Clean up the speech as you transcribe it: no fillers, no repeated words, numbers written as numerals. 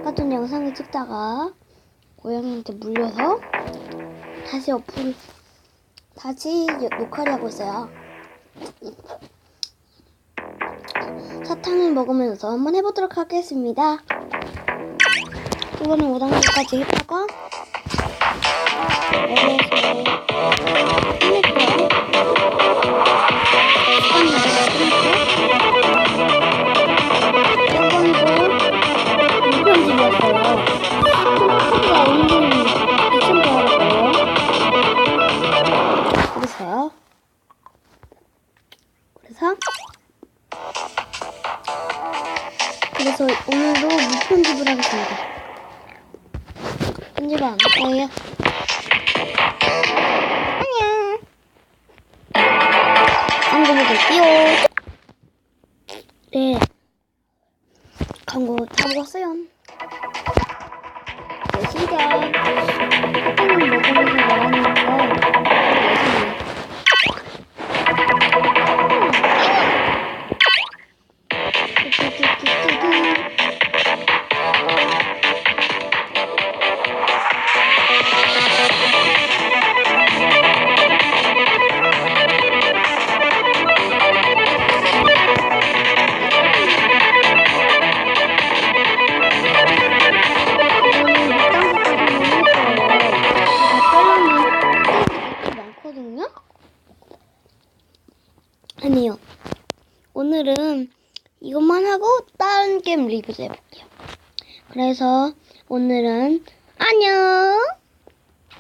아까 전 영상을 찍다가 고양이한테 물려서 다시 녹화를 하고 있어요. 사탕을 먹으면서 한번 해보도록 하겠습니다. 이번엔 5단계까지 했다가 그래서 오늘도 무편집을 하겠습니다. 편집을 안 할 거예요. 안녕. 광고 먹을게요. 네, 광고 다 먹었어요. 시작. 사탕을 먹으면서 말하니까 아니요. 오늘은 이것만 하고 다른 게임 리뷰도 해볼게요. 그래서 오늘은 안녕!